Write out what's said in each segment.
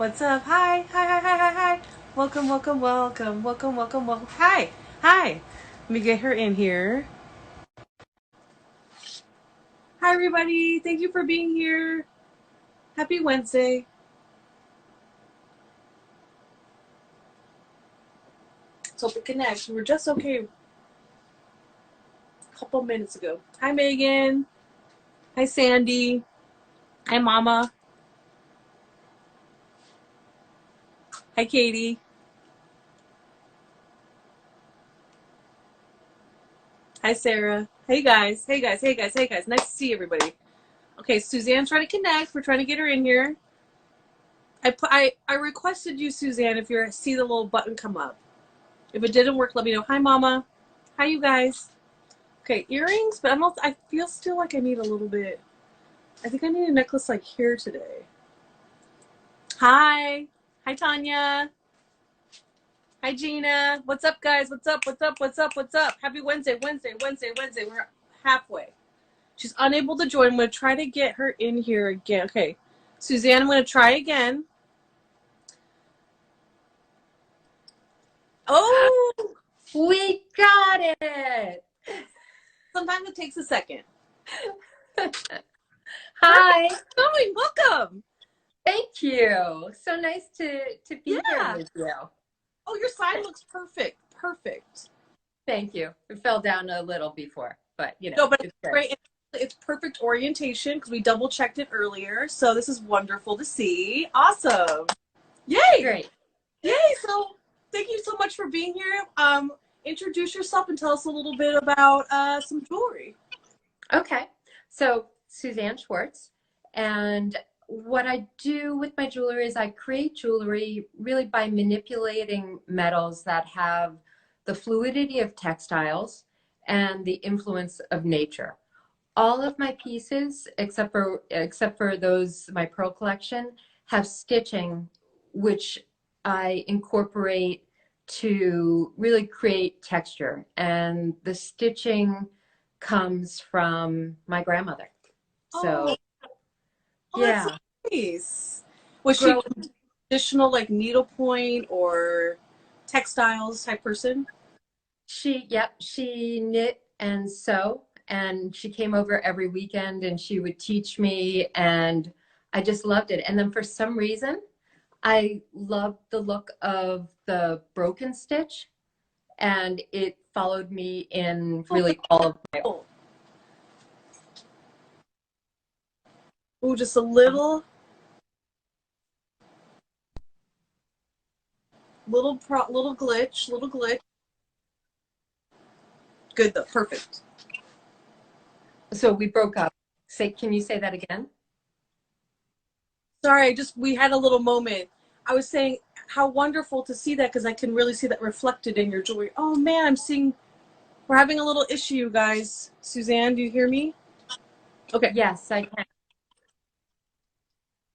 What's up? Hi, hi, hi, hi, hi, hi. Welcome, welcome, welcome, welcome, welcome, welcome. Hi, hi. Let me get her in here. Hi, everybody. Thank you for being here. Happy Wednesday. So to connect, we were just okay a couple minutes ago. Hi, Megan. Hi, Sandy. Hi, Mama. Hi, Katie. Hi, Sarah. Hey, guys. Hey, guys. Hey, guys. Hey, guys. Nice to see everybody. Okay, Suzanne's trying to connect. We're trying to get her in here. I requested you, Suzanne, if you see the little button come up. If it didn't work, let me know. Hi, Mama. Hi, you guys. Okay, earrings, but I feel still like I need a little bit. I think I need a necklace like here today. Hi. Hi, Tanya. Hi, Gina. What's up, guys? What's up? What's up? What's up? What's up? Happy Wednesday, Wednesday, Wednesday, Wednesday. We're halfway. She's unable to join. I'm going to try to get her in here again. Okay. Suzanne, I'm going to try again. Oh! We got it! Sometimes it takes a second. Hi. Going. Welcome. Thank you. So nice to be here with you. Oh, your sign looks perfect. Perfect. Thank you. It fell down a little before, but No, but it's it's great. It's perfect orientation because we double checked it earlier. So this is wonderful to see. Awesome. Yay. Great. Yay. So thank you so much for being here. Introduce yourself and tell us a little bit about some jewelry. Okay. So Suzanne Schwartz, and what I do with my jewelry is I create jewelry really by manipulating metals that have the fluidity of textiles and the influence of nature. All of my pieces, except for those, my pearl collection, have stitching, which I incorporate to really create texture. And the stitching comes from my grandmother. So, That's yeah. so nice. Was she traditional like needlepoint or textiles type person? She knit and sew, and she came over every weekend and she would teach me, and I just loved it. And then for some reason, I loved the look of the broken stitch, and it followed me in really all of my. Oh, just a little glitch. Good though, perfect. So we broke up. Can you say that again? Sorry, we had a little moment. I was saying how wonderful to see that because I can really see that reflected in your jewelry. Oh man, we're having a little issue, guys. Suzanne, do you hear me? Okay. Yes, I can.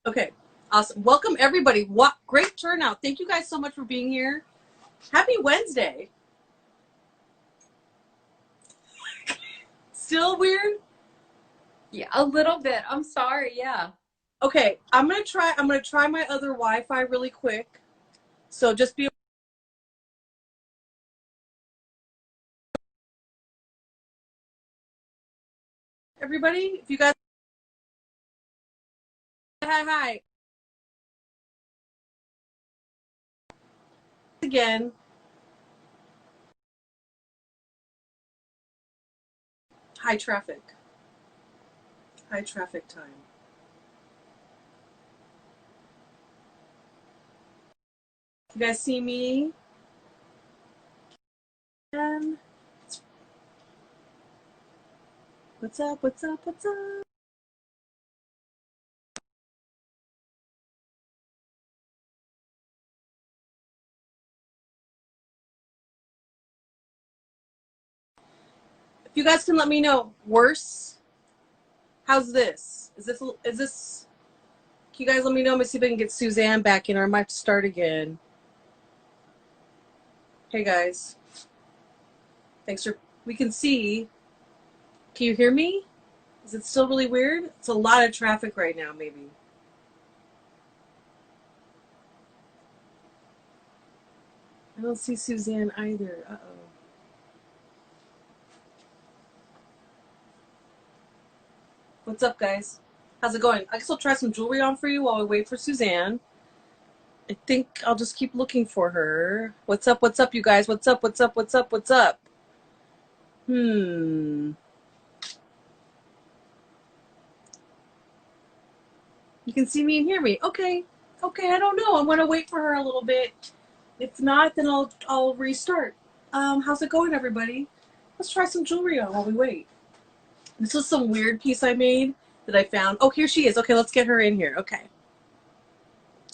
Okay. Awesome. Welcome everybody. What great turnout. Thank you guys so much for being here. Happy Wednesday. Still weird? Yeah, a little bit. I'm sorry. Yeah. Okay, I'm gonna try my other Wi-Fi really quick. So just be everybody, if you guys hi again. High traffic. High traffic time. You guys see me? And what's up? What's up? What's up? If you guys can let me know, worse. How's this? Is this? Can you guys let me know? Let me see if I can get Suzanne back in, or I might start again. Hey guys, thanks for. We can see. Can you hear me? Is it still really weird? It's a lot of traffic right now, maybe. I don't see Suzanne either. Uh-oh. What's up, guys? How's it going? I guess I'll try some jewelry on for you while we wait for Suzanne. I think I'll just keep looking for her. What's up? What's up, you guys? What's up? What's up? What's up? What's up? Hmm. You can see me and hear me. Okay. Okay, I don't know. I'm gonna wait for her a little bit. If not, then I'll restart. How's it going, everybody? Let's try some jewelry on while we wait. This was some weird piece I made that I found. Oh, here she is. Okay, let's get her in here. Okay.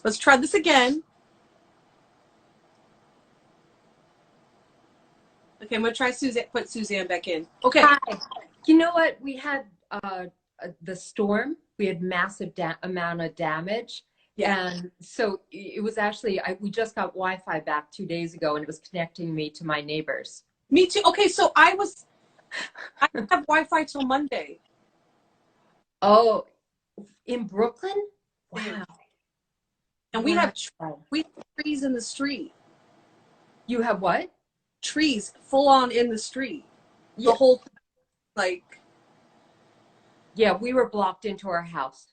Let's try this again. Okay, I'm gonna try Suzanne. Put Suzanne back in. Okay. Hi. You know what? We had the storm. We had massive amount of damage. Yeah. And so it was actually, we just got Wi-Fi back 2 days ago, and it was connecting me to my neighbors. Me too. Okay, so I have Wi-Fi till Monday. Oh, in Brooklyn? Wow. And we have trees in the street. You have what? Trees full on in the street. Yeah. The whole, like. Yeah, we were blocked into our house.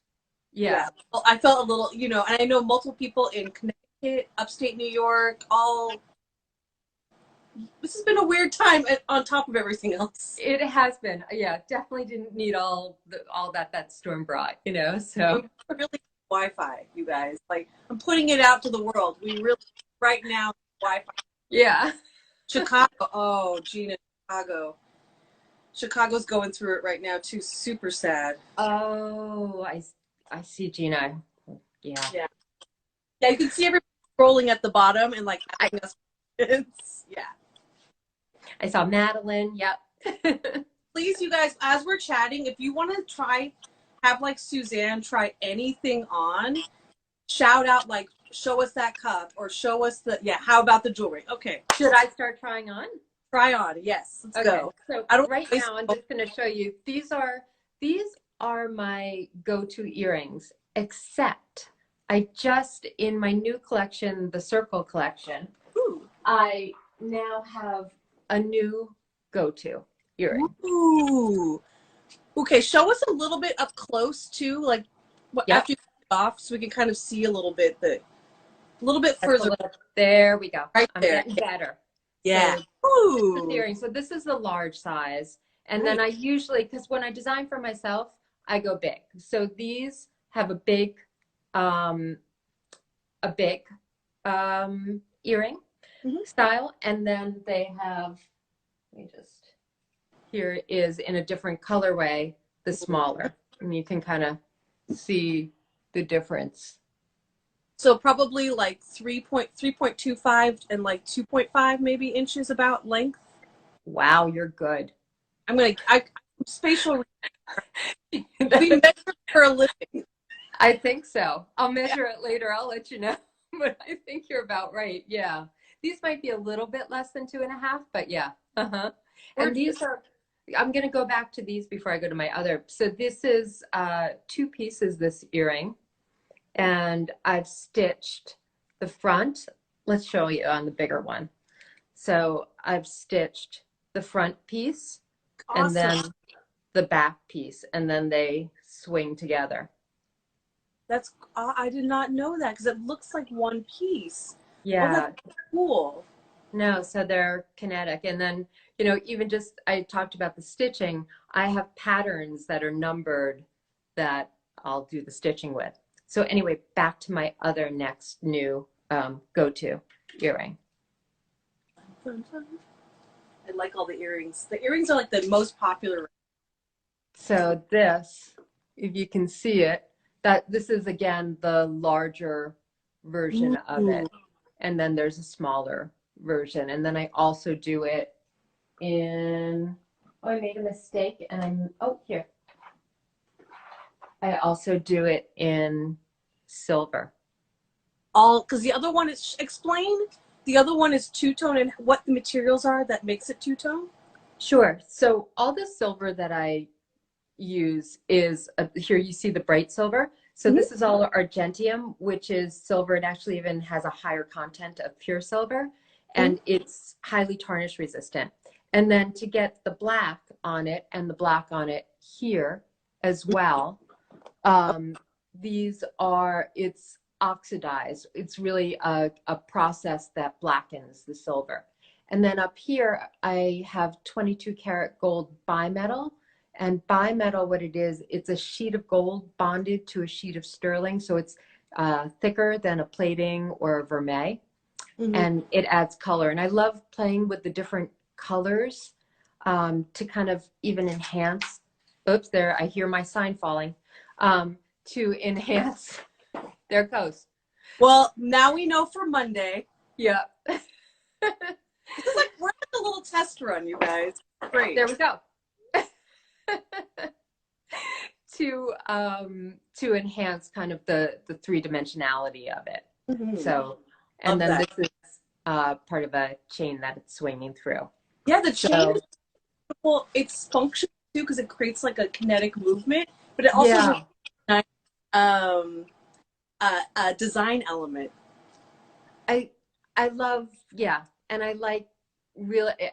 Yeah. Well, I felt a little, and I know multiple people in Connecticut, upstate New York, this has been a weird time on top of everything else. It has been. Yeah, definitely didn't need all that storm brought, so. I'm really Wi-Fi, you guys. Like, I'm putting it out to the world. We really, right now, Wi-Fi. Yeah. Chicago. Oh, Gina, Chicago. Chicago's going through it right now, too. Super sad. Oh, I see, Gina. Yeah. Yeah. Yeah, you can see everybody scrolling at the bottom and, like, asking us questions. Yeah. I saw Madeline. Yep. Please, you guys, as we're chatting, if you want to have like Suzanne try anything on, shout out, like, show us that cup or show us how about the jewelry? Okay. Should I start trying on? Try on. Yes. Let's go. So right now I'm just going to show you. These are my go-to earrings, except in my new collection, the Circle collection, I now have a new go-to earring. Ooh. Okay, show us a little bit up close too, like after you take it off, so we can kind of see a little bit further. There we go. Right I'm there. getting better. Yeah. So, the earring. So this is the large size, and then I usually, because when I design for myself, I go big. So these have a big earring style, and then they have. Here is in a different colorway, the smaller, and you can kind of see the difference. So probably like 3.25 and like 2.5 maybe inches about length. Wow, you're good. I'm spatial. We measure for a living. I think so. I'll measure it later. I'll let you know. But I think you're about right. Yeah. These might be a little bit less than 2.5, but yeah. And these are, I'm going to go back to these before I go to my other. So this is 2 pieces, this earring. And I've stitched the front. Let's show you on the bigger one. So I've stitched the front piece and then the back piece, and then they swing together. That's, I did not know that because it looks like one piece. Yeah. Oh, that's cool. No, so they're kinetic. And then, even just, I talked about the stitching. I have patterns that are numbered that I'll do the stitching with. So anyway, back to my other next new go-to earring. I like all the earrings. The earrings are like the most popular. So this, if you can see it, this is again the larger version of it. And then there's a smaller version. And then I also do it in, I made a mistake and here. I also do it in silver. Because the other one is, the other one is two-tone and what the materials are that makes it two-tone? Sure. So all the silver that I use is, here you see the bright silver. So this is all argentium, which is silver. It actually even has a higher content of pure silver. and it's highly tarnish resistant. And then to get the black on it and the black on it here as well, it's oxidized. It's really a process that blackens the silver. And then up here, I have 22 karat gold bimetal. And bimetal, what it is, it's a sheet of gold bonded to a sheet of sterling. So it's thicker than a plating or a vermeil. And it adds color. And I love playing with the different colors to kind of even enhance. Oops, there, I hear my sign falling. To enhance. There it goes. Well, now we know for Monday. Yeah. It's like we're like a little test run, you guys. Great. There we go. To enhance kind of the three-dimensionality of it. So, and then this is part of a chain that it's swinging through. Yeah, the chain is beautiful. It's functional too because it creates like a kinetic movement, but it also has a design element. I love, and I like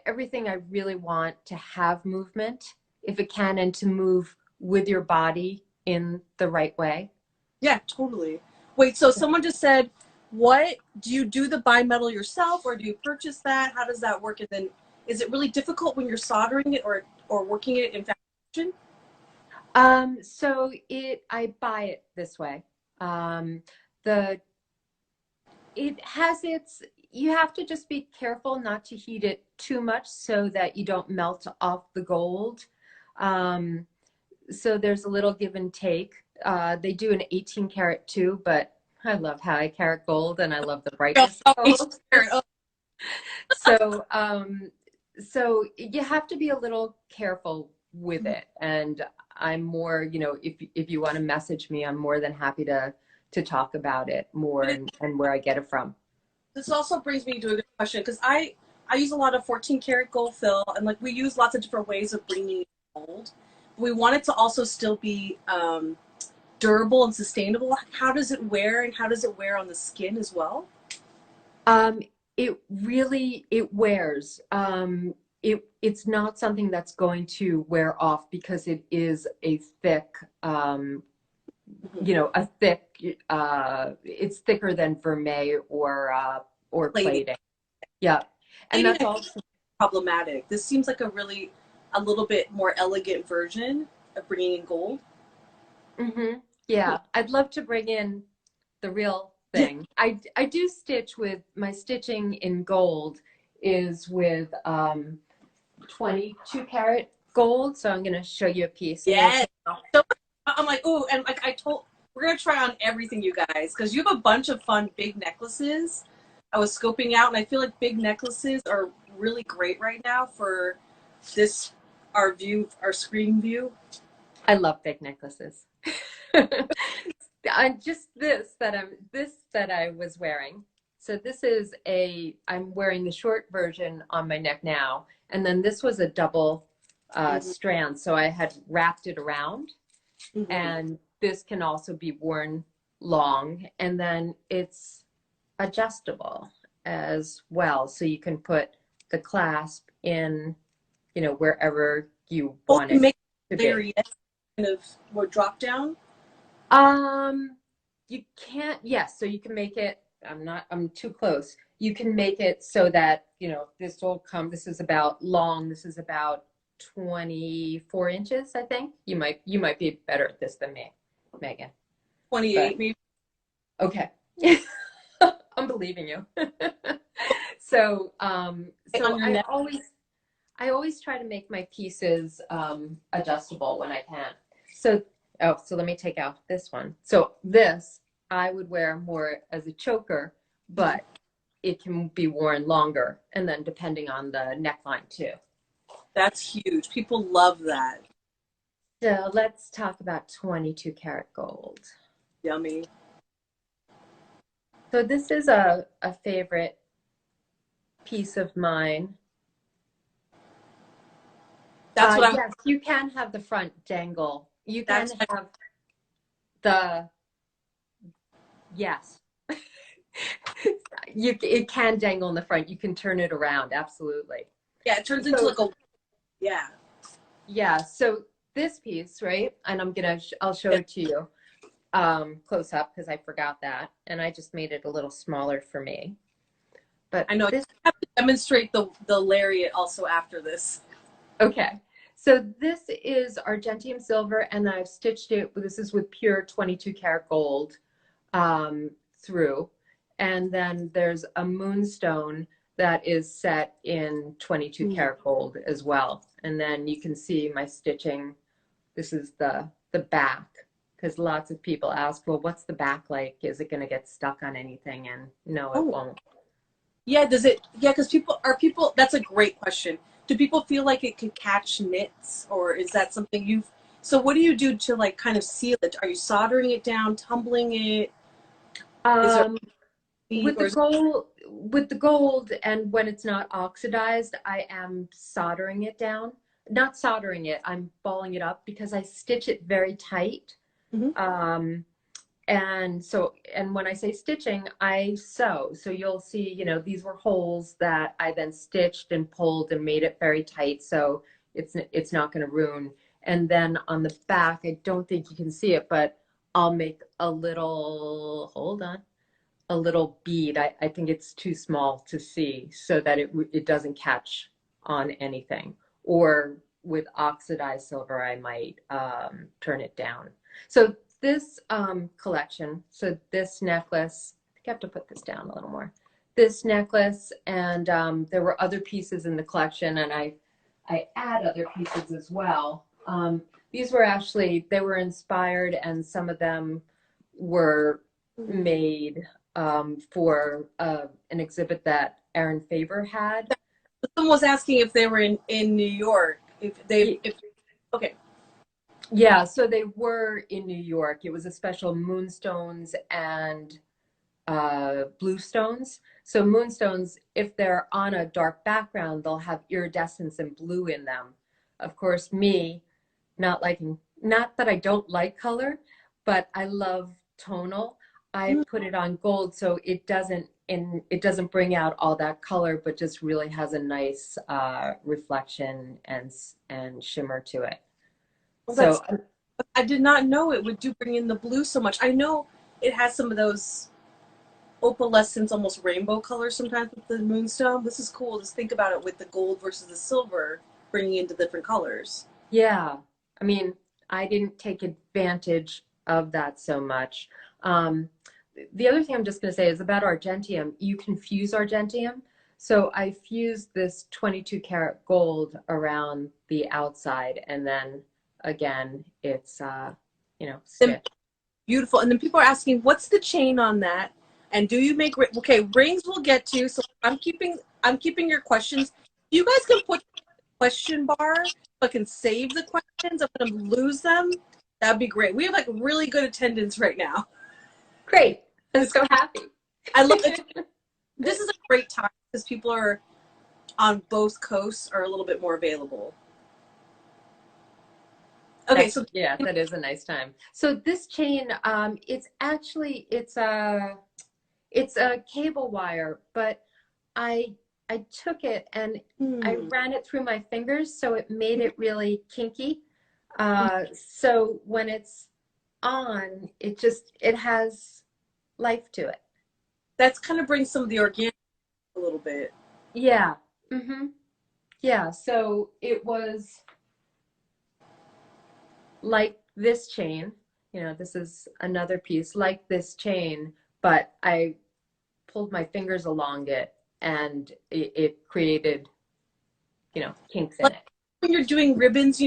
everything. I really want to have movement if it can, and to move with your body in the right way. Yeah, totally. Wait, so someone just said, what, do you do the bimetal yourself or do you purchase that? How does that work? And then is it really difficult when you're soldering it or working it in fabrication? So I buy it this way. You have to just be careful not to heat it too much so that you don't melt off the gold. So there's a little give and take. They do an 18 karat too, but I love high karat gold and I love the brightness of gold. So you have to be a little careful with it. And I'm more, if you want to message me, I'm more than happy to talk about it more and where I get it from. This also brings me to a good question because I use a lot of 14 karat gold fill, and like we use lots of different ways of bringing gold. We want it to also still be durable and sustainable. How does it wear, and how does it wear on the skin as well? It wears. It's not something that's going to wear off because it is a thick, it's thicker than vermeil or plating. Yeah. And maybe that's also problematic. This seems like a little bit more elegant version of bringing in gold. Yeah. I'd love to bring in the real thing. I do stitch with, my stitching in gold is with 22 karat gold. So I'm going to show you a piece. Yes. So I'm like, ooh, and like we're going to try on everything, you guys, because you have a bunch of fun big necklaces. I was scoping out, and I feel like big necklaces are really great right now for our screen view. I love big necklaces. Just this that I was wearing. So this is I'm wearing the short version on my neck now. And then this was a double strand. So I had wrapped it around. And this can also be worn long. And then it's adjustable as well. So you can put the clasp in, wherever you want it to be. Kind of more drop down? You can't, yes. So you can make it, I'm too close. You can make it so that, this is about long. This is about 24 inches, I think. You might be better at this than me, Megan. 28 maybe. Okay. I'm believing you. So I always try to make my pieces adjustable when I can. So let me take out this one. So this I would wear more as a choker, but it can be worn longer, and then depending on the neckline too. That's huge. People love that. So let's talk about 22 karat gold. Yummy. So this is a favorite piece of mine. That's what yes, you can have the front dangle. You can have yes. it can dangle in the front. You can turn it around. Absolutely. Yeah, it turns into like a, yeah. Yeah. So this piece, right? And I'll show it to you close up because I forgot that. And I just made it a little smaller for me. But I know you have to demonstrate the lariat also after this. Okay. So this is Argentium silver, and I've stitched it. This is with pure 22 karat gold through. And then there's a moonstone that is set in 22 karat gold as well. And then you can see my stitching. This is the back, because lots of people ask, well, what's the back like? Is it going to get stuck on anything? And no, it won't. Yeah, does it? Yeah, because people, that's a great question. Do people feel like it could catch knits, or is that something you've, so what do you do to like kind of seal it? Are you soldering it down, tumbling it? With the gold, and when it's not oxidized, I am soldering it down. Not soldering it, I'm balling it up because I stitch it very tight. Mm-hmm. And when I say stitching, I sew. So you'll see, you know, these were holes that I then stitched and pulled and made it very tight so it's not going to ruin. And then on the back, I don't think you can see it, but I'll make a little, hold on, a little bead. I think it's too small to see so that it doesn't catch on anything. Or with oxidized silver, I might turn it down. So this collection, so this necklace, I think I have to put this down a little more. This necklace, and there were other pieces in the collection, and I add other pieces as well. These were actually, they were inspired, and some of them were made for an exhibit that Aaron Faber had. Someone was asking if they were in New York. Okay. Yeah, so they were in New York. It was a special moonstones and bluestones. So moonstones, if they're on a dark background, they'll have iridescence and blue in them. Of course, me, not that I don't like color, but I love tonal. I put it on gold so it doesn't bring out all that color, but just really has a nice reflection and shimmer to it. Well, So I did not know it would bring in the blue so much. I know it has some of those opalescence, almost rainbow colors sometimes with the moonstone. This is cool. Just think about it with the gold versus the silver, bringing into different colors. yeah, I mean, I didn't take advantage of that so much. The other thing I'm just going to say is about argentium. You can fuse argentium. So I fused this 22 karat gold around the outside, and then again, it's, stitched. Beautiful. And then people are asking, what's the chain on that? And do you make, okay, rings we'll get to. So I'm keeping your questions. You guys can put question bar, but can save the questions. If I'm going to lose them, that'd be great. We have like really good attendance right now. Great. I'm so happy. I love it. This is a great time because people are on both coasts are a little bit more available. Okay, so yeah, that is a nice time. So this chain, it's a cable wire, but I took it and I ran it through my fingers, so it made it really kinky. So when it's on, it has life to it. That's kind of brings some of the organic a little bit. Yeah. Yeah. So it was like this chain, this is another piece like this chain, but I pulled my fingers along it and it created, kinks in it. When you're doing ribbons,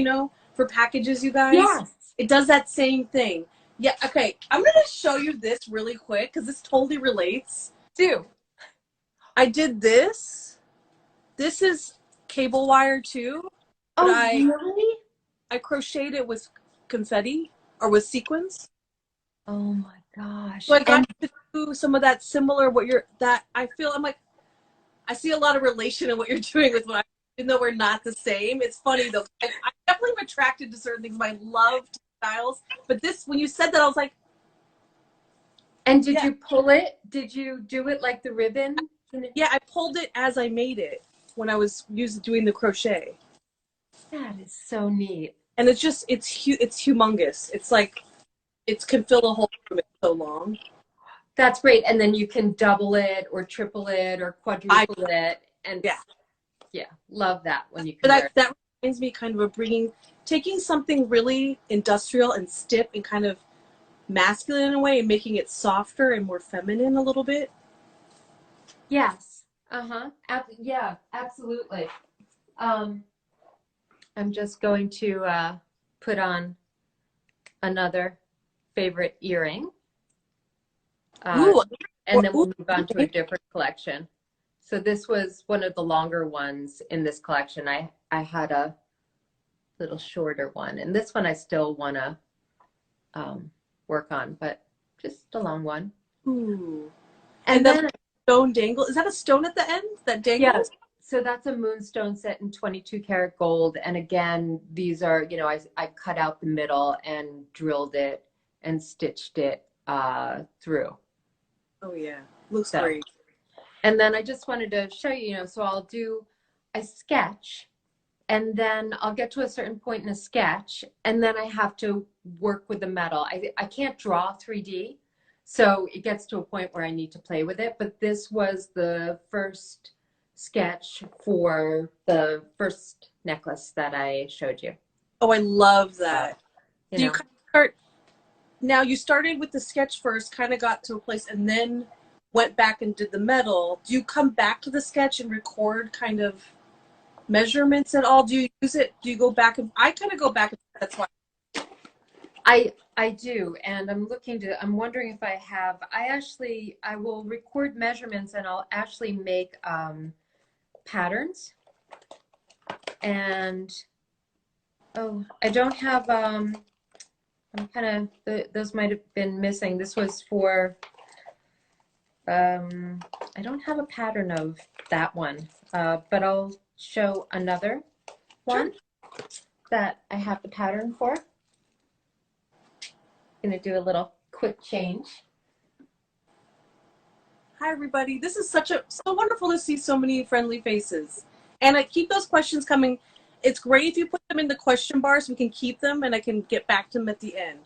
for packages, you guys, yes, it does that same thing. Yeah. Okay. I'm going to show you this really quick because this totally relates. I did this. This is cable wire too. Oh, really? I crocheted it with confetti or with sequins. Oh my gosh. So I got to do some of that similar I see a lot of relation in what you're doing with what even though we're not the same. It's funny though. I definitely am attracted to certain things. I love textiles. But this, when you said that, I was like, And did Yeah. you pull it? Did you do it like the ribbon? Yeah, I pulled it as I made it when I was doing the crochet. That is so neat. And it's just, it's humongous. It's like, it can fill a whole room. It's so long. That's great. And then you can double it or triple it or quadruple it. And yeah, love that when you can. But that reminds me kind of taking something really industrial and stiff and kind of masculine in a way and making it softer and more feminine a little bit. Yes. Uh-huh. Yeah, absolutely. I'm just going to put on another favorite earring. Ooh. And then we'll move on to a different collection. So this was one of the longer ones in this collection. I had a little shorter one, and this one I still want to work on, but just a long one. Ooh. And then stone dangle. Is that a stone at the end that dangles? Yeah. So that's a Moonstone set in 22 karat gold. And again, these are, you know, I cut out the middle and drilled it and stitched it through. Oh yeah, looks great. And then I just wanted to show you, you know, so I'll do a sketch and then I'll get to a certain point in a sketch and then I have to work with the metal. I can't draw 3D. So it gets to a point where I need to play with it. But this was the first sketch for the first necklace that I showed you. Oh, I love that. You know. Now you started with the sketch first, kind of got to a place and then went back and did the metal. Do you come back to the sketch and record kind of measurements at all? Do you use it? Do you go back? I kind of go back. That's why. I do, and I'm wondering if I will record measurements and I'll actually make patterns. And I don't have those might have been missing. This was for I don't have a pattern of that one, but I'll show another one that I have the pattern for. Going to do a little quick change. Hi everybody. This is so wonderful to see so many friendly faces. And I keep those questions coming. It's great if you put them in the question bar so we can keep them and I can get back to them at the end.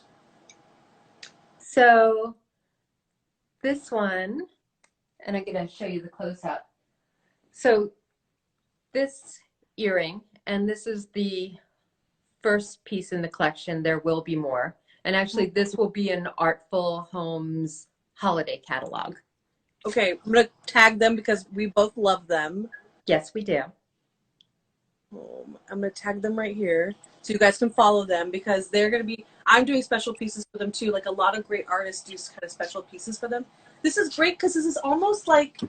So this one, and I'm going to show you the close-up. So this earring, and this is the first piece in the collection. There will be more. And actually, this will be an Artful Homes holiday catalog. Okay, I'm going to tag them because we both love them. Yes, we do. I'm going to tag them right here so you guys can follow them because they're going to be, I'm doing special pieces for them too. Like a lot of great artists do kind of special pieces for them. This is great because this is almost like,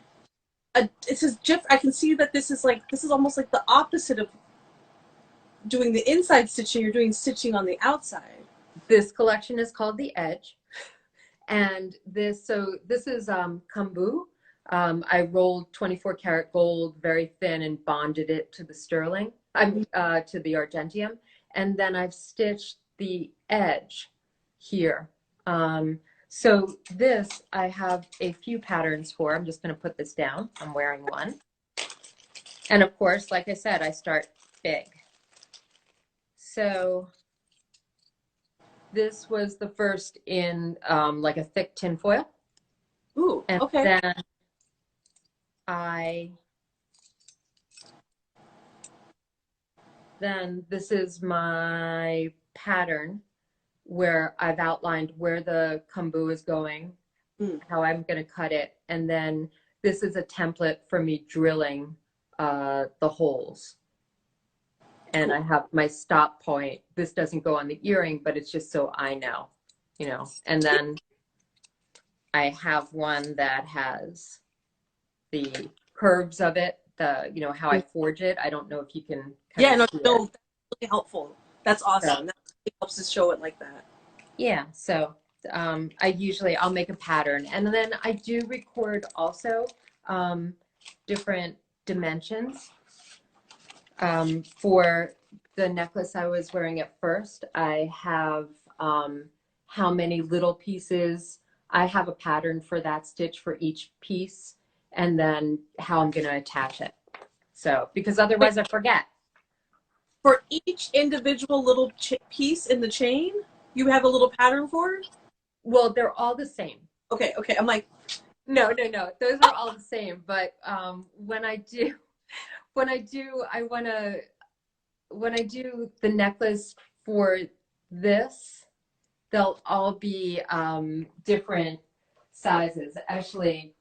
I can see that this is almost like the opposite of doing the inside stitching. You're doing stitching on the outside. This collection is called The Edge. And this is Convo. I rolled 24 karat gold very thin and bonded it to the sterling, to the argentium. And then I've stitched the edge here. So this I have a few patterns for. I'm just going to put this down. I'm wearing one. And of course, like I said, I start big. So this was the first in like a thick tin foil. Ooh, and okay. Then this is my pattern where I've outlined where the Convo is going, how I'm going to cut it. And then this is a template for me drilling the holes. And I have my stop point. This doesn't go on the earring, but it's just so I know, you know. And then I have one that has the curves of it, you know, how I forge it. I don't know if you can no, that's really helpful. That's awesome. So, that really helps to show it like that. Yeah, so I'll make a pattern. And then I do record also different dimensions. For the necklace I was wearing at first, I have how many little pieces I have a pattern for that stitch for each piece and then how I'm going to attach it. So, because otherwise I forget. For each individual little piece in the chain, you have a little pattern for? Well, they're all the same. Okay, okay. I'm like, no. Those are all the same. But when I do the necklace for this, they'll all be different sizes. Actually,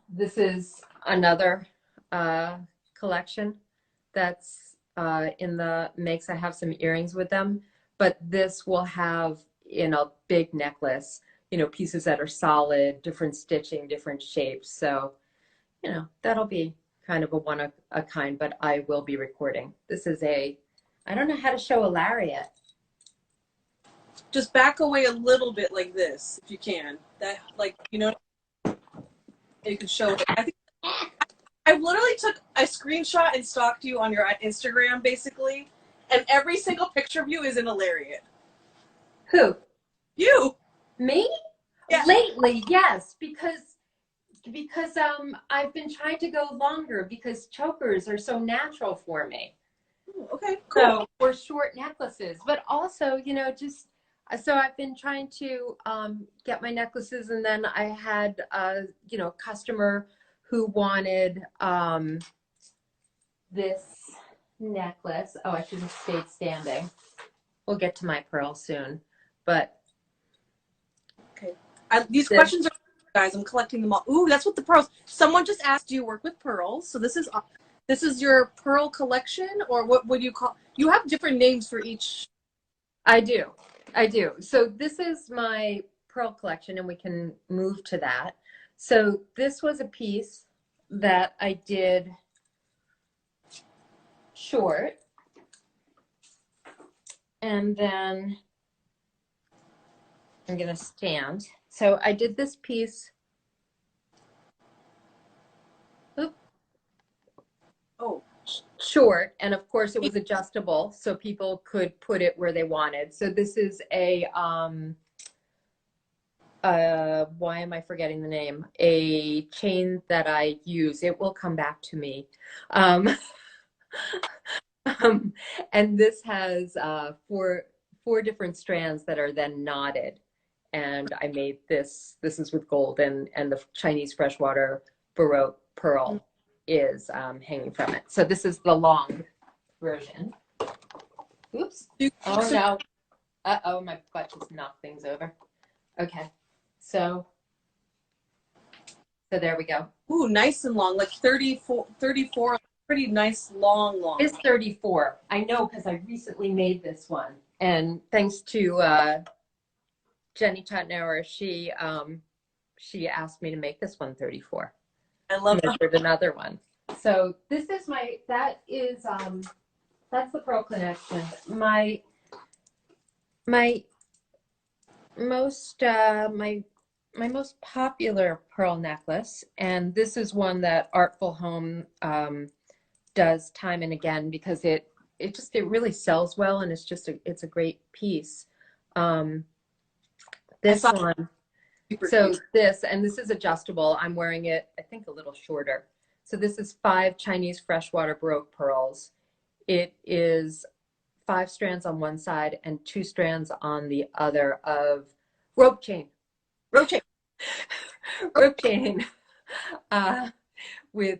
this is another collection that's in the mix. I have some earrings with them, but this will have in a big necklace, you know, pieces that are solid, different stitching, different shapes. So, you know, that'll be kind of a one of a kind, but I will be recording. This is I don't know how to show a lariat. just back away a little bit like this, if you can. That, like, you know, you can show it. I think I literally took a screenshot and stalked you on your Instagram, basically, and every single picture of you is in a lariat. Who? You. Me? Yeah. Lately, yes, because I've been trying to go longer because chokers are so natural for me. Ooh, okay, cool. So, or short necklaces, but also, you know, just so I've been trying to get my necklaces, and then I had you know, a customer who wanted this necklace. Oh, I should have stayed standing. We'll get to my pearl soon, but okay. These questions are, guys, I'm collecting them all. Ooh, that's what the pearls. Someone just asked, do you work with pearls? So this is your pearl collection, or what would you call? You have different names for each. I do. So this is my pearl collection, and we can move to that. So this was a piece that I did short, and then I'm going to stand. So I did this piece. Oh. Short, and of course it was adjustable, so people could put it where they wanted. So this is why am I forgetting the name? A chain that I use. It will come back to me. And this has four different strands that are then knotted. And I made this. This is with gold, and the Chinese freshwater Baroque pearl is hanging from it. So this is the long version. Oops. Oh no. Uh-oh, my butt just knocked things over. Okay. So there we go. Ooh, nice and long, like 34, pretty nice, long. It's 34. I know, because I recently made this one. And thanks to Jenny Tottenauer, she asked me to make this one 34. I love that. Measured another one. So this is that's the pearl connection. My most popular pearl necklace, and this is one that Artful Home does time and again because it really sells well, and it's a great piece. This one. So this is adjustable. I'm wearing it, I think, a little shorter. So this is 5 Chinese freshwater Baroque pearls. It is 5 strands on one side and 2 strands on the other of rope chain. With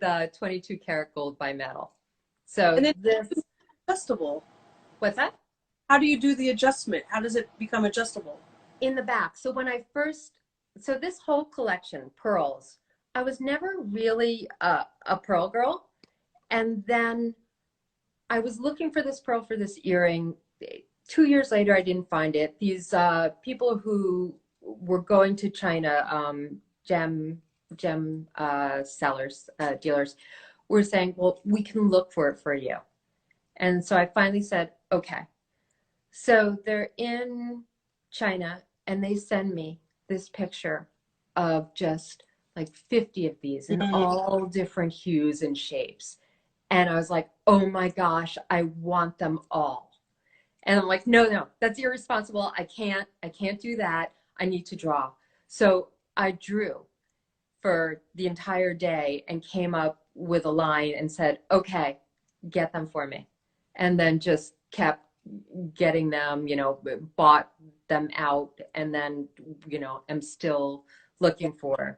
22 karat gold bimetal. So and then this adjustable. What's that? How do you do the adjustment? How does it become adjustable? In the back. So when I first, so this whole collection, pearls, I was never really a pearl girl. And then I was looking for this pearl for this earring. 2 years later, I didn't find it. These people who were going to China, gem sellers, dealers, were saying, well, we can look for it for you. And so I finally said, okay. So they're in China, and they send me this picture of just like 50 of these in all different hues and shapes. And I was like, oh my gosh, I want them all. And I'm like, no, that's irresponsible. I can't do that. I need to draw. So I drew for the entire day and came up with a line and said, okay, get them for me. And then just kept getting them, bought them out, and then, am still looking for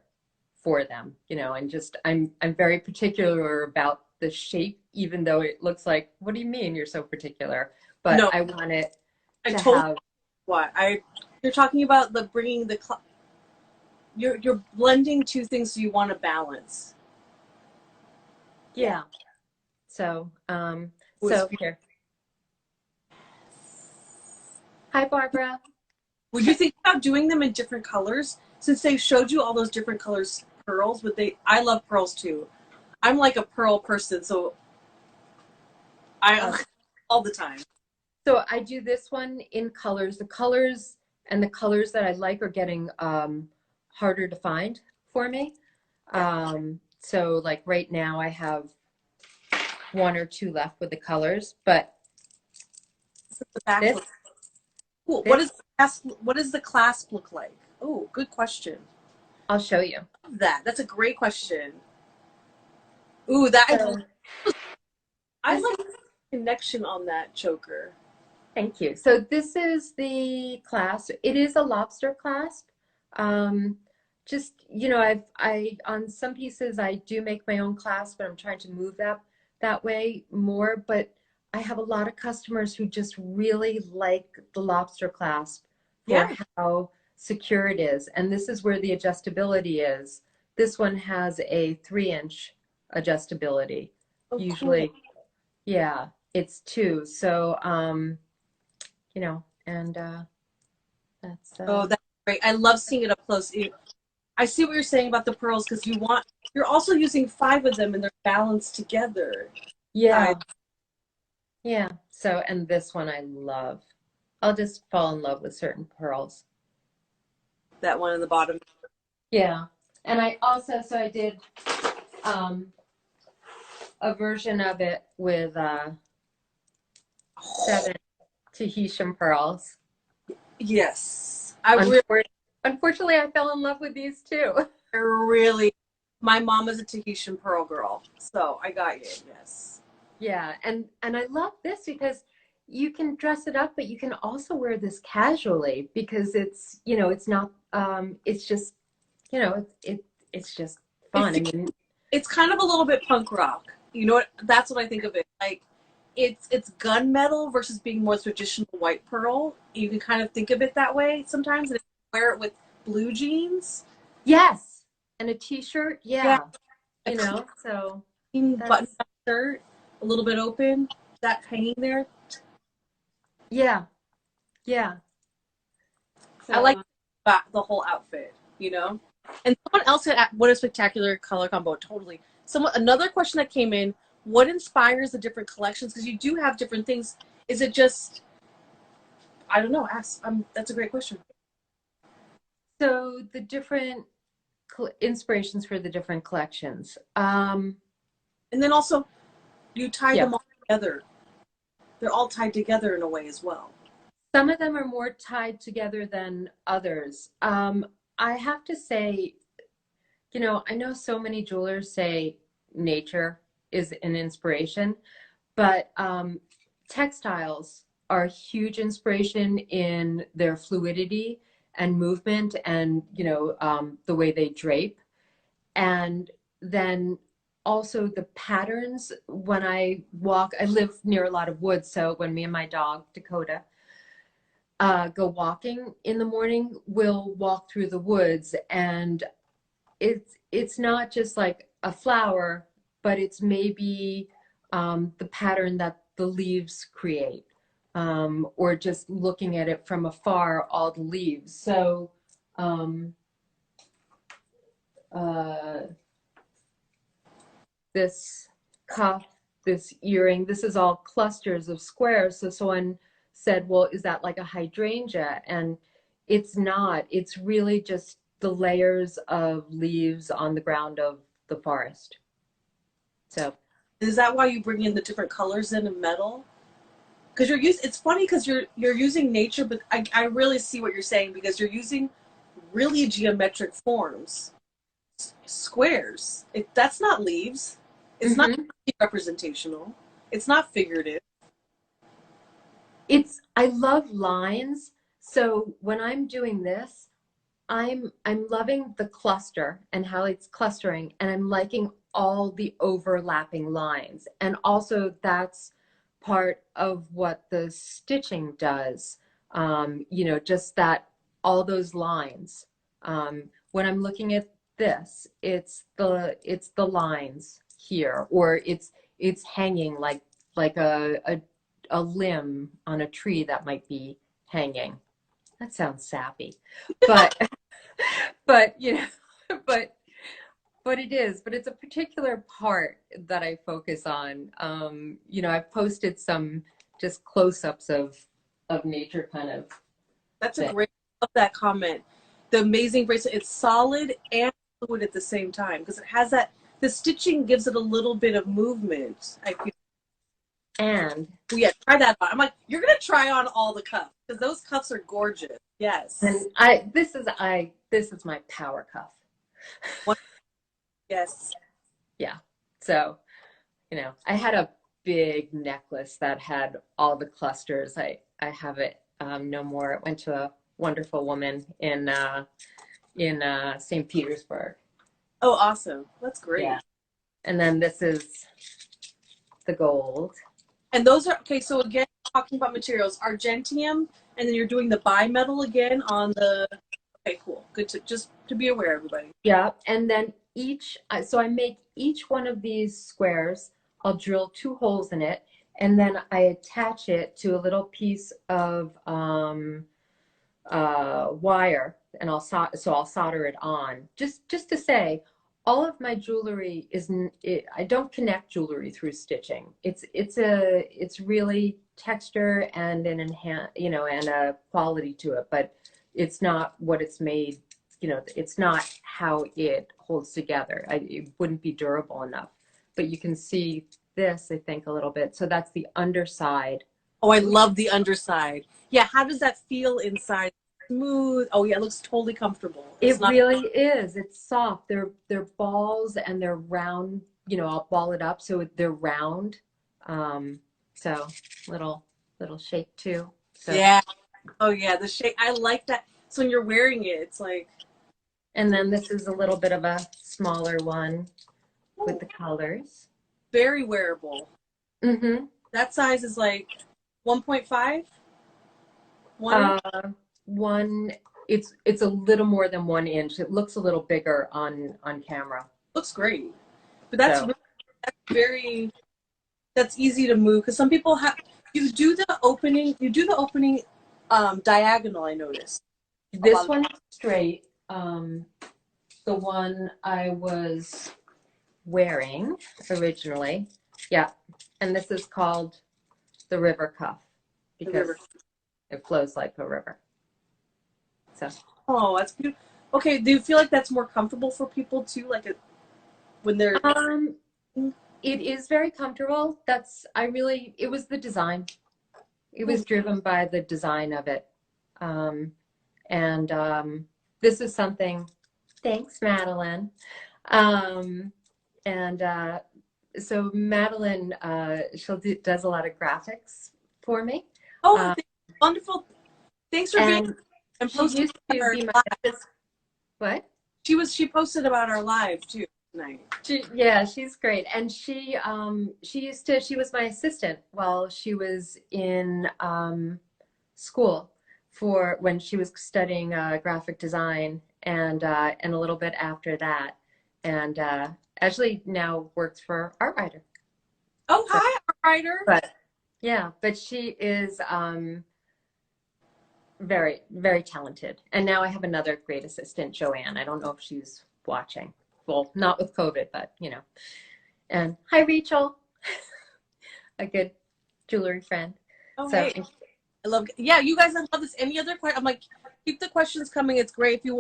them, and just I'm very particular about the shape, even though it looks like, what do you mean you're so particular? But No, I want it I to told have. what you're talking about, the bringing the you're blending two things, so you want to balance. Yeah. So Was, here. Hi, Barbara. would you think about doing them in different colors? Since they showed you all those different colors pearls, would they? I love pearls too. I'm like a pearl person, so I all the time. So I do this one in colors. The colors that I like are getting harder to find for me. So like right now I have one or two left with the colors, but The back this, look cool. this What does the clasp look like? Oh, good question. I'll show you. That's a great question. Ooh, I like the connection on that choker. Thank you. So this is the clasp. It is a lobster clasp. Just, I on some pieces I do make my own clasp, but I'm trying to move that way more. But I have a lot of customers who just really like the lobster clasp for how secure it is. And this is where the adjustability is. This one has a 3-inch adjustability. Usually, cool. yeah, it's 2. So, and that's That's great. I love seeing it up close. I see what you're saying about the pearls, because you're also using 5 of them and they're balanced together. yeah. Yeah. So, and this one I love. I'll just fall in love with certain pearls. That one in the bottom. Yeah. And I did a version of it with 7 Tahitian pearls. Yes. Unfortunately, I fell in love with these too. My mom is a Tahitian pearl girl, so I got you. Yes. Yeah, and I love this because you can dress it up, but you can also wear this casually because it's, it's not it's just, it's just fun. I mean, It's kind of a little bit punk rock. You know what? That's what I think of it. Like it's gunmetal versus being more traditional white pearl. You can kind of think of it that way sometimes. And if you wear it with blue jeans. Yes. And a t-shirt. Yeah. So button shirt, a little bit open, that hanging there. Yeah. Yeah. So, I like the whole outfit, And someone else said, "What a spectacular color combo!" Totally. Another question that came in: what inspires the different collections? Because you do have different things. Is it just? I don't know. Ask. That's a great question. So the different inspirations for the different collections, and then also, you tie them all together. They're all tied together in a way as well. Some of them are more tied together than others. I have to say, I know so many jewelers say nature is an inspiration, but textiles are a huge inspiration in their fluidity and movement and, the way they drape. And then also the patterns. When I walk, I live near a lot of woods, so when me and my dog, Dakota, go walking in the morning, we'll walk through the woods, and it's not just like a flower, but it's maybe the pattern that the leaves create, or just looking at it from afar, all the leaves. So this cuff, this earring, this is all clusters of squares. So someone said, well, is that like a hydrangea? And it's not. It's really just the layers of leaves on the ground of the forest. So is that why you bring in the different colors in metal? Because it's funny because you're using nature, but I really see what you're saying, because you're using really geometric forms, squares. That's not leaves. It's not representational. It's not figurative. I love lines. So when I'm doing this, I'm loving the cluster and how it's clustering, and I'm liking all the overlapping lines. And also that's part of what the stitching does. You know, just that all those lines. When I'm looking at this, it's the lines here, or it's hanging like a limb on a tree that might be hanging. That sounds sappy, but but you know, but it is. But it's a particular part that I focus on. You know, I've posted some just close-ups of nature kind of. That's a great, I love that comment. The amazing bracelet. It's solid and fluid at the same time because it has that. The stitching gives it a little bit of movement. I feel. And yeah, try that on. I'm like, you're gonna try on all the cuffs because those cuffs are gorgeous. Yes. And this is my power cuff. Yes. Yeah. So, you know, I had a big necklace that had all the clusters. I have it no more. It went to a wonderful woman in St. Petersburg. Oh, awesome. That's great. Yeah. And then this is the gold. And those are, okay, so again, talking about materials, argentium, and then you're doing the bimetal again on the, okay, cool. Good to be aware, everybody. Yeah, and then so I make each one of these squares, I'll drill 2 holes in it, and then I attach it to a little piece of wire, and I'll solder it on. Just to say, all of my jewelry I don't connect jewelry through stitching. It's really texture and an and a quality to it, but it's not what it's made. You know, it's not how it holds together. It wouldn't be durable enough. But you can see this, I think, a little bit. So that's the underside. Oh, I love the underside. Yeah, how does that feel inside? Smooth. Oh yeah, it looks totally comfortable. It really is. It's soft. They're balls and they're round. You know, I'll ball it up so they're round. So little shake too. So. Yeah. Oh yeah, the shake. I like that. So when you're wearing it, it's like. And then this is a little bit of a smaller one with the colors. Very wearable. Mm-hmm. That size is like 1.5. It's a little more than 1 inch. It looks a little bigger on camera. Looks great, but that's that's easy to move because some people you do the opening diagonal. I noticed this one is straight. The one I was wearing originally, yeah, and this is called the river cuff because it flows like a river. So. Oh, that's beautiful. Okay, do you feel like that's more comfortable for people too, like when they're? It is very comfortable. It was the design. It was driven by the design of it, and this is something. Thanks, Madeline. So Madeline, does a lot of graphics for me. Oh, wonderful! Thanks for being. And she used to be my what? She posted about our live too tonight. She's great, and she was my assistant while she was in school for when she was studying graphic design, and a little bit after that, and actually now works for Artwriter. Oh, hi, Artwriter. But she is very, very talented. And now I have another great assistant, Joanne. I don't know if she's watching. Well, not with COVID, but you know. And hi, Rachel, a good jewelry friend. Oh, so, hey. I love. Yeah, you guys, I love this. Any other questions? I'm like, keep the questions coming. It's great. If you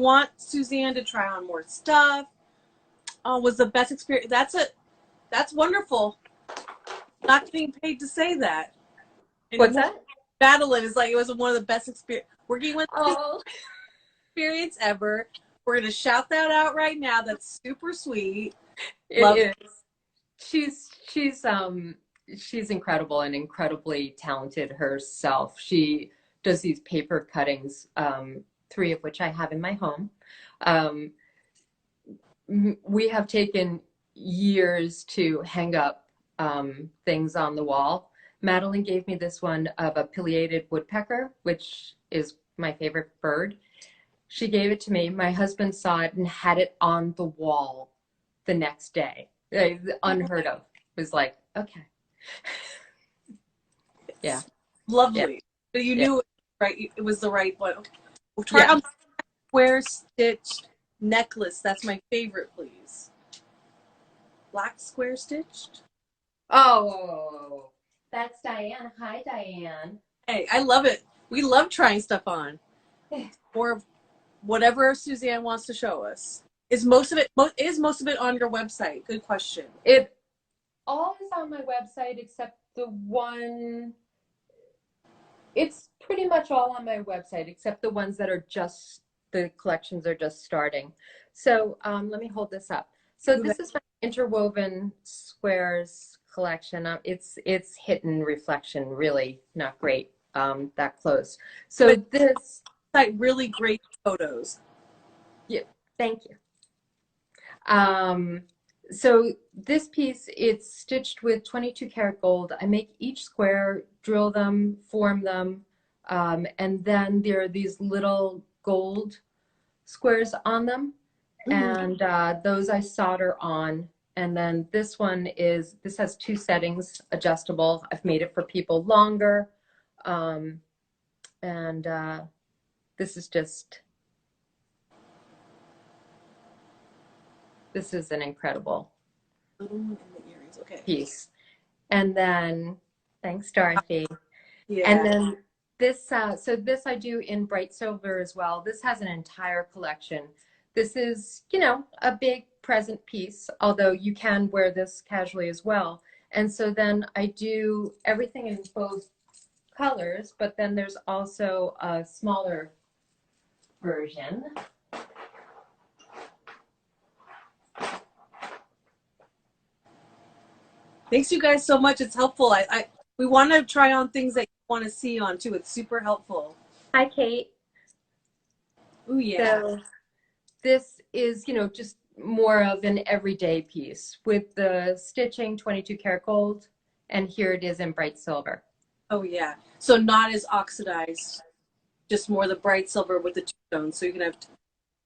want Suzanne to try on more stuff, was the best experience. That's wonderful. Not getting paid to say that. What's that? Madeline is like, it was one of the best experience working with. Oh. experience ever. We're gonna shout that out right now. That's super sweet. Love It is. She's incredible and incredibly talented herself. She does these paper cuttings, three of which I have in my home. Um, we have taken years to hang up things on the wall. Madeline gave me this one of a pileated woodpecker, which is my favorite bird. She gave it to me. My husband saw it and had it on the wall the next day. Unheard of. It was like, okay. Yeah. Lovely. Yeah. So you Yeah. knew it was the right one. Okay. We'll try on square stitched necklace. That's my favorite, please. Black square stitched. Oh, that's Diane. Hi, Diane. Hey, I love it. We love trying stuff on. Or whatever Suzanne wants to show us. Is most of it on your website? Good question. It all is on my website except the one. It's pretty much all on my website except the ones that are just, the collections are just starting. So let me hold this up. So this is my Interwoven Squares collection. It's hidden reflection, really not great that close. So but this like really great photos. Yeah, thank you. So this piece, it's stitched with 22 karat gold. I make each square, drill them, form them, and then there are these little gold squares on them, and those I solder on. And then this has two settings, adjustable. I've made it for people longer, and this is just. This is an incredible piece. And then, thanks, Dorothy. Yeah. And then this, so this I do in bright silver as well. This has an entire collection. This is, a big present piece, although you can wear this casually as well. And so then I do everything in both colors, but then there's also a smaller version. Thanks you guys so much. It's helpful. We want to try on things that you want to see on too. It's super helpful. Hi, Kate. Oh yeah. So this is, just more of an everyday piece with the stitching 22 karat gold, and here it is in bright silver. Oh yeah. So not as oxidized, just more the bright silver with the two tones. So you can have.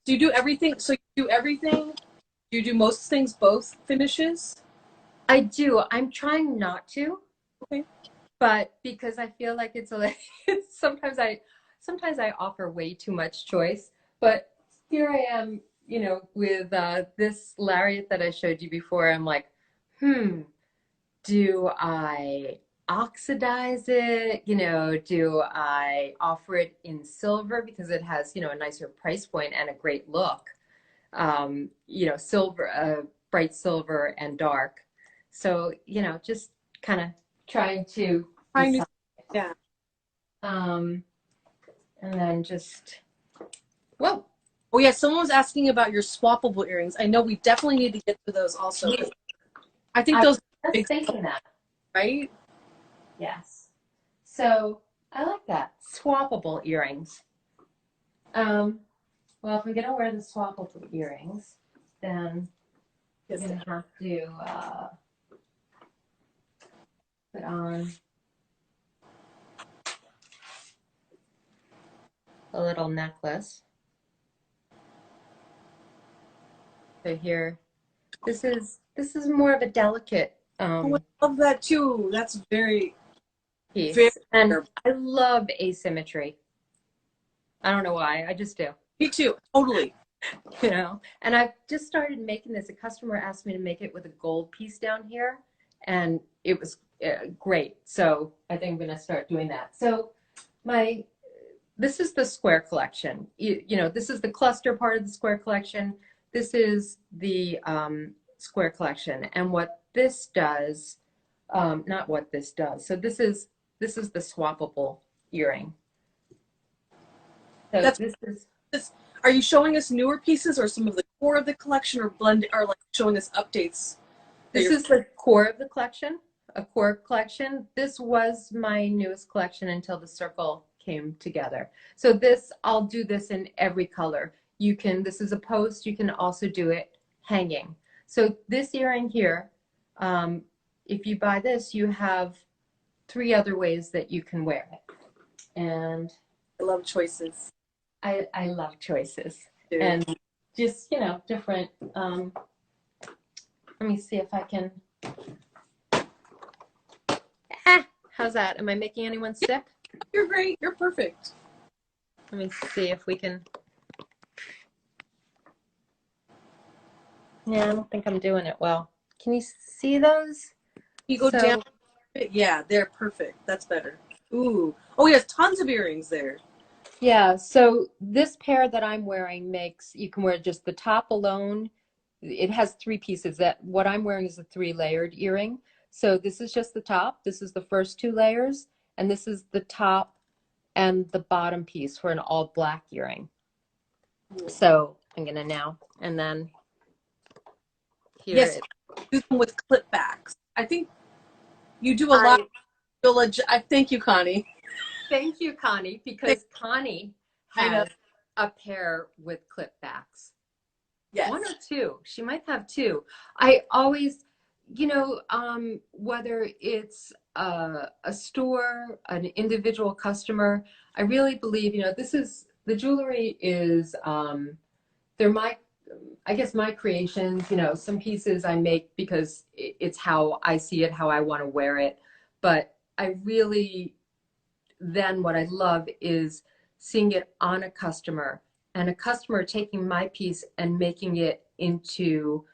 Do you do everything? So you do everything? Do you do most things both finishes? I do. I'm trying not to. Okay. But because I feel like sometimes I offer way too much choice. But here I am, with this lariat that I showed you before. I'm like, do I oxidize it? Do I offer it in silver because it has, a nicer price point and a great look? Silver, bright silver and dark. So, just kind of trying to decide. Yeah. And then just, whoa. Oh yeah, someone was asking about your swappable earrings. I know we definitely need to get to those also. I think those are big, thinking that. Right? Yes. So I like that. Swappable earrings. Well, if I'm gonna wear the swappable earrings, then I'm gonna have to put on a little necklace. So here, this is more of a delicate I love that too. That's very piece. And I love asymmetry. I don't know why, I just do. Me too, totally. And I've just started making this. A customer asked me to make it with a gold piece down here, and it was great. So I think I'm going to start doing that. So this is the square collection. This is the cluster part of the square collection. This is the square collection. And what this does, not what this does. So this is the swappable earring. So Are you showing us newer pieces or some of the core of the collection, or blend, or like showing us updates? This is the core of the collection, a core collection. This was my newest collection until the circle came together. So this, I'll do this in every color. You can, this is a post, you can also do it hanging. So this earring here, if you buy this, you have 3 other ways that you can wear it. And I love choices. I love choices. Dude. And just, you know, different, let me see if I can. How's that? Am I making anyone sick? You're great. You're perfect. Let me see if we can. Yeah, I don't think I'm doing it well. Can you see those? You go down. Yeah, they're perfect. That's better. Ooh. Oh, he has tons of earrings there. Yeah, so this pair that I'm wearing makes, you can wear just the top alone. It has 3 pieces. That what I'm wearing is a 3-layered earring. So this is just the top. This is the first 2 layers, and this is the top and the bottom piece for an all black earring. So I'm gonna now, and then here. Yes, do them with clip backs. I think you do a lot. I thank you, Connie. Thank you, Connie, because Connie has a pair with clip backs. Yes. 1 or 2. She might have 2. I always, you know, whether it's a store, an individual customer, I really believe, you know, this is, the jewelry is, they're my, I guess my creations, you know, some pieces I make because it's how I see it, how I want to wear it. But I really, then what I love is seeing it on a customer, and a customer taking my piece and making it into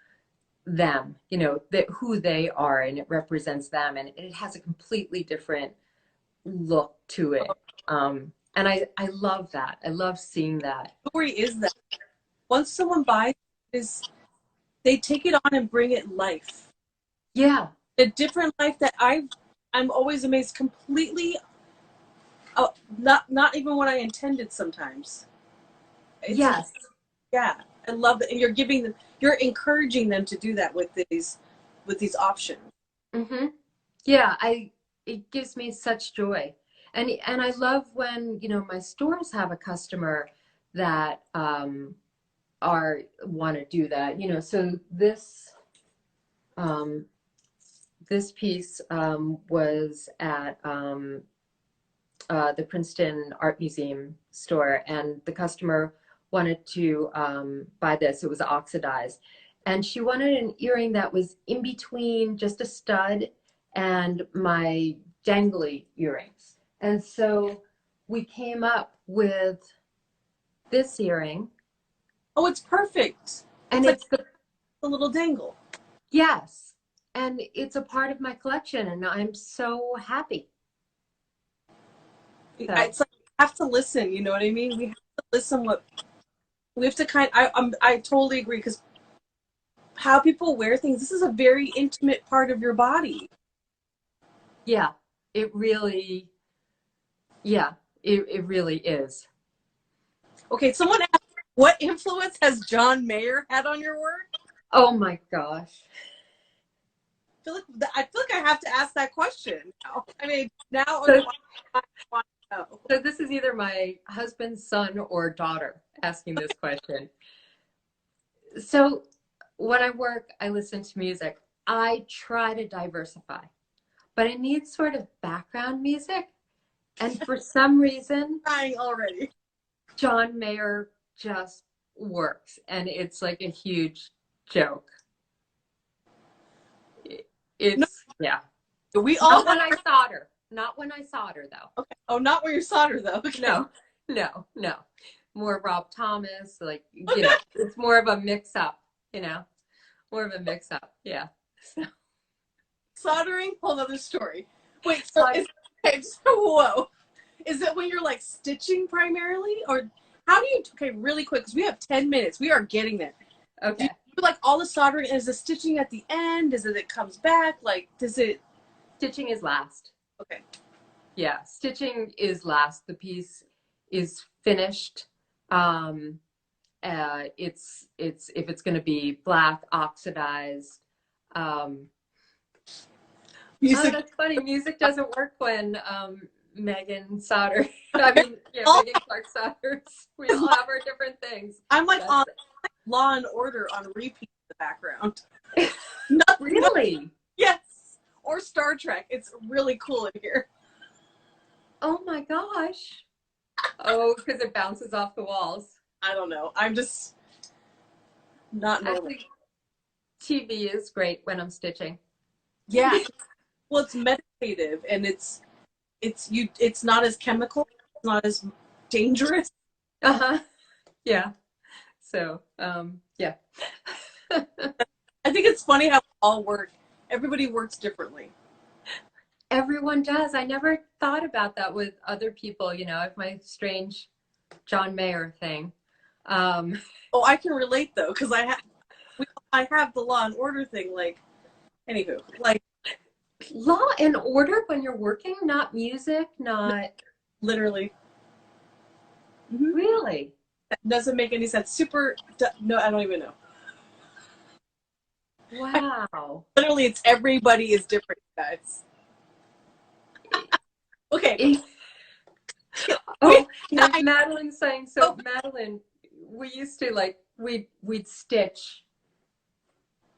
them, you know, that who they are, and it represents them, and it has a completely different look to it. And I love that. I love seeing that. The story is that once someone buys is they take it on and bring it life. Yeah. A different life that I'm always amazed completely. Not even what I intended sometimes. Yes. Yeah, I love it. And you're encouraging them to do that with these options. Mm-hmm. Yeah, it gives me such joy. And I love when, you know, my stores have a customer that want to do that, you know. So this this piece was at the Princeton Art Museum store, and the customer wanted to buy this. It was oxidized, and she wanted an earring that was in between just a stud and my dangly earrings. And so we came up with this earring. Oh, it's perfect. And it's like the little dangle. Yes. And it's a part of my collection, and I'm so happy. So. It's like we have to listen, you know what I mean? We have to listen we have to I totally agree, because how people wear things, this is a very intimate part of your body. Yeah, it really, it really is. Okay, someone asked, what influence has John Mayer had on your work? Oh my gosh. I feel like I have to ask that question now. I mean, now so, I want to know. So this is either my husband's son or daughter asking this question. So when I work, I listen to music. I try to diversify, but I need sort of background music. And for some reason, crying already. John Mayer just works, and it's like a huge joke. Yeah. We all Not when I solder. Not when I solder, though. Okay. Oh, not when you solder, though. Okay. No. More Rob Thomas, like, you know, it's more of a mix-up, you know, more of a mix-up. Yeah. So. Soldering, whole other story. Wait, so whoa. Is it when you're like stitching primarily, or how do you? Okay, really quick, because we have 10 minutes. We are getting there. Okay. Do you like all the soldering? Is the stitching at the end? Is it comes back? Like, does it? Stitching is last. Okay. Yeah, stitching is last. The piece is finished. It's if it's going to be black oxidized. Oh, Music. that's funny. Music doesn't work when Megan solder. I mean, yeah, Oh, Megan Clark solders. We all have our different things. I'm like That's on Law and Order on repeat in the background. Nothing. really. Yes. Or Star Trek. It's really cool in here. Oh my gosh. Oh, because it bounces off the walls. I don't know. I'm just not normal. Actually, TV is great when I'm stitching. Yeah. Well, it's meditative and it's not as chemical, it's not as dangerous. Uh-huh. Yeah. So, yeah. I think it's funny how we all work. Everybody works differently. Everyone does. I never thought about that with other people, you know, like my strange John Mayer thing. Oh, I can relate though, because I have the Law and Order thing. Like, anywho, like Law and Order when you're working, not music, not literally. really. That doesn't make any sense. No, I don't even know. Wow. Literally, it's everybody is different, guys. Okay. Oh, and Madeline's saying, so Madeline, we used to like, we'd stitch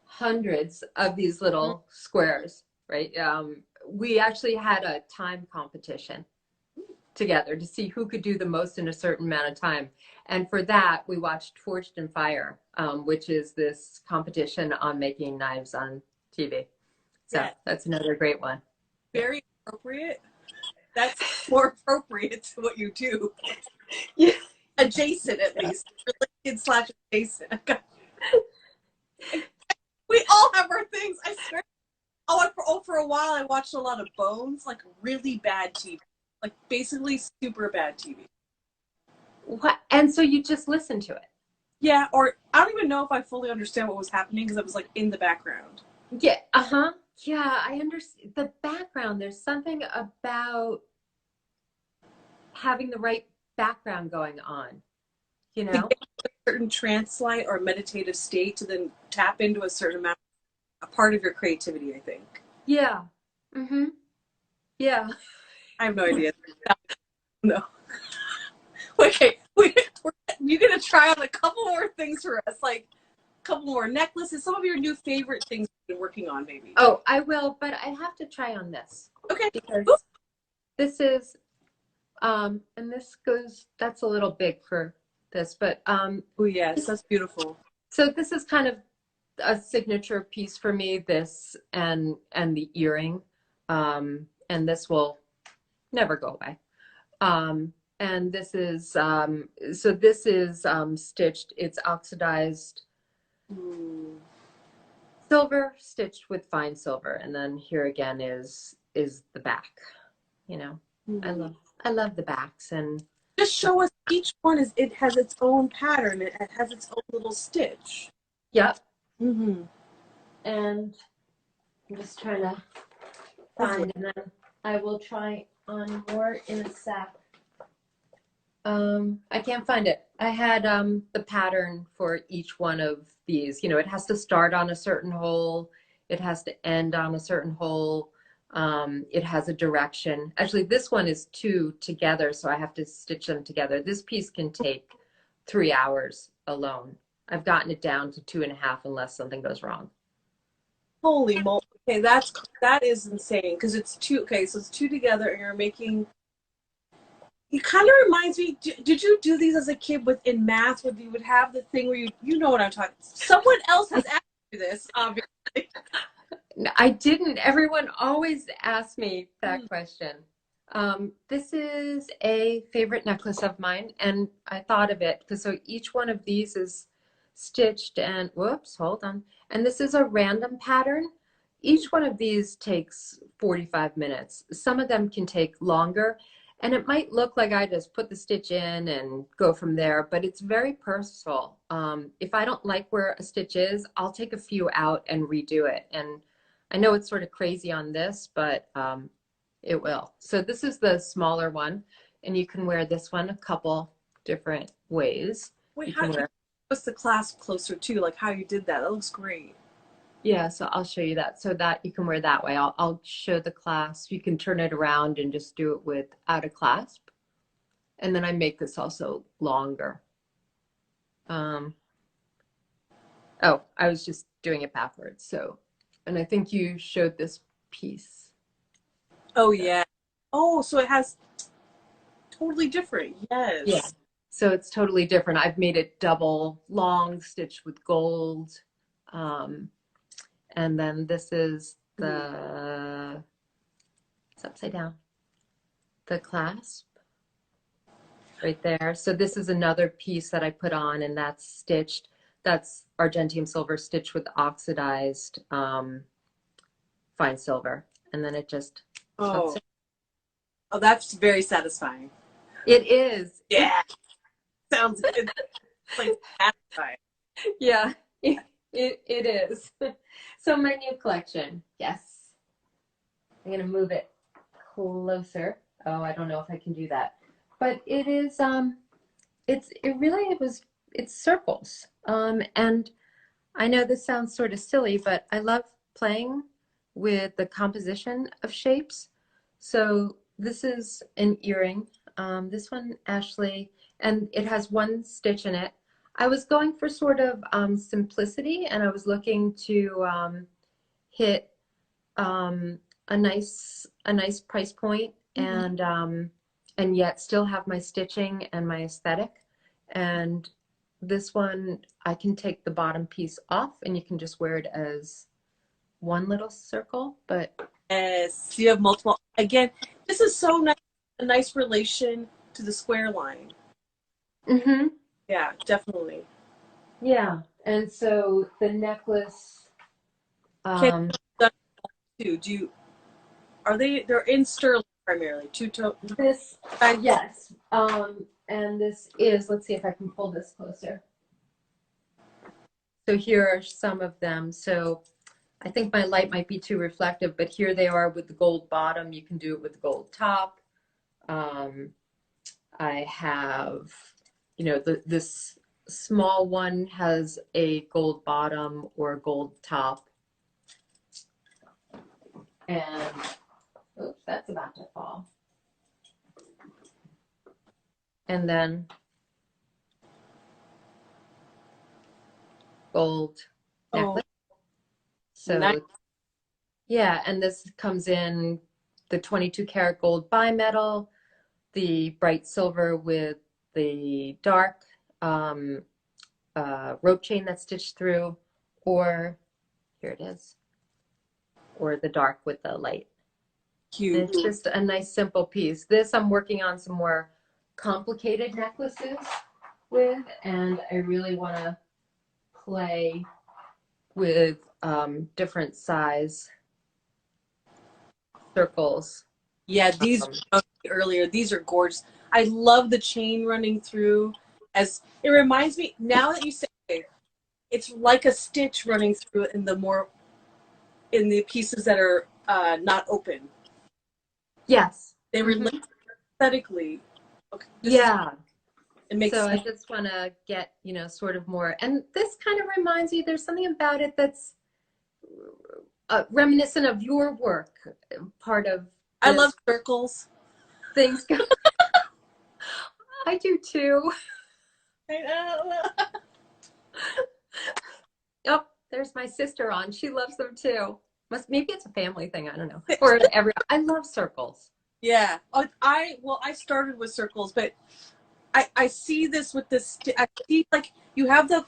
hundreds of these little squares, right? We actually had a time competition together to see who could do the most in a certain amount of time. And for that, we watched Forged in Fire, which is this competition on making knives on TV. So Yeah. that's another great one. Very appropriate. That's more appropriate to what you do. Yeah. Adjacent, at least. Related / adjacent. We all have our things. I swear. For a while, I watched a lot of Bones, like really bad TV. Like basically super bad TV. What? And so you just listen to it? Yeah, or I don't even know if I fully understand what was happening because it was like in the background. Yeah, uh-huh. Yeah, I understand the background. There's something about having the right background going on, you To know? get a certain trance-like or meditative state to then tap into a certain amount, a part of your creativity, I think. Yeah. Mm-hmm. Yeah. I have no idea. No. Okay, you're gonna try on a couple more things for us, like a couple more necklaces, some of your new favorite things you've been working on, maybe. Oh, I will, but I have to try on this. Okay. Because this is, and this goes, that's a little big for this, but Oh yes, that's beautiful. so this is kind of a signature piece for me, this and the earring. And this will never go away. And this is so this is stitched, it's oxidized silver stitched with fine silver, and then here again is the back, you know. I love the backs. And Just show us each one it has its own pattern, it has its own little stitch. yep. Mm-hmm. And I'm just trying to find, and then I will try on more in a sec. I can't find it. I had the pattern for each one of these. You know, it has to start on a certain hole. It has to end on a certain hole. It has a direction. Actually, this one is 2 together, so I have to stitch them together. This piece can take 3 hours alone. I've gotten it down to 2.5 unless something goes wrong. Holy moly. Okay, that is insane because it's 2. Okay, so it's 2 together and you're making. It kind of reminds me. Did you do these as a kid in math, where you would have the thing where you know what I'm talking? Someone else has asked you this, obviously. No, I didn't. Everyone always asks me that question. This is a favorite necklace of mine, and I thought of it because so each one of these is stitched and whoops, hold on. And this is a random pattern. Each one of these takes 45 minutes. Some of them can take longer, and it might look like I just put the stitch in and go from there, but it's very personal. If I don't like where a stitch is, I'll take a few out and redo it. And I know it's sort of crazy on this, but it will. So this is the smaller one, and you can wear this one a couple different ways. Wait, you can wear us the clasp closer too, like how you did that. That looks great. Yeah, so I'll show you that so that you can wear that way. I'll show the clasp. You can turn it around and just do it without a clasp. And then I make this also longer. Oh, I was just doing it backwards. So, and I think you showed this piece. Oh yeah. Oh, so it has totally different. Yeah. Yes. So it's totally different. I've made it double long stitched with gold. And then this is it's upside down, the clasp right there. So this is another piece that I put on, and that's stitched. That's Argentium silver stitched with oxidized fine silver. And then it just Oh. Oh, that's very satisfying. It is. Yeah. Sounds good. Like satisfying. Yeah, it is. So my new collection, yes. I'm gonna move it closer. Oh, I don't know if I can do that. But it is it's circles. And I know this sounds sort of silly, but I love playing with the composition of shapes. So this is an earring. This one, Ashley, and it has one stitch in it. I was going for sort of simplicity, and I was looking to hit a nice price point, and yet still have my stitching and my aesthetic. And this one, I can take the bottom piece off, and you can just wear it as one little circle. But yes, you have multiple. Again, this is so nice. A nice relation to the square line. mm-hmm. Yeah, definitely. Yeah, and so the necklace. Can do you? Are they're in sterling primarily? Two-tone. This, yes. And this is, let's see if I can pull this closer. So here are some of them. So I think my light might be too reflective, but here they are with the gold bottom. You can do it with the gold top. I have, this small one has a gold bottom or a gold top. And, oops, that's about to fall. And then gold necklace. So nice. yeah, and this comes in the 22 karat gold bimetal, the bright silver with the dark rope chain that's stitched through, or here it is, or the dark with the light. Cute. And it's just a nice simple piece. This I'm working on some more complicated necklaces with, and I really want to play with different size circles. Yeah, these earlier. These are gorgeous. I love the chain running through. As it reminds me now that you say it, it's like a stitch running through in the pieces that are not open. Yes. They relate aesthetically. Okay, yeah. It makes so sense. I just want to get, sort of more. And this kind of reminds me, there's something about it that's reminiscent of your work. Part of I love circles. Things go. I do too. I know. Oh, there's my sister on. She loves them too. Maybe it's a family thing. I don't know. Or I love circles. Yeah. I started with circles, but I see this with this. I see like you have the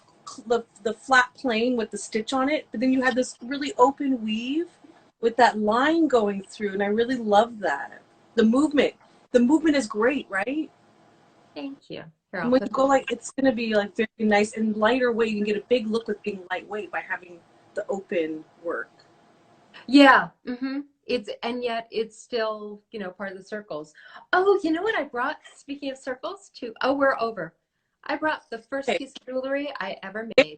flat plane with the stitch on it, but then you have this really open weave with that line going through, and I really love that. The movement is great, right? Thank you. Here, and when you go it's going to be like very nice and lighter weight. You can get a big look with being lightweight by having the open work. Yeah. Mm-hmm. And yet it's still, part of the circles. Oh, you know what I brought? Speaking of circles, too. Oh, we're over. I brought the first piece of jewelry I ever made.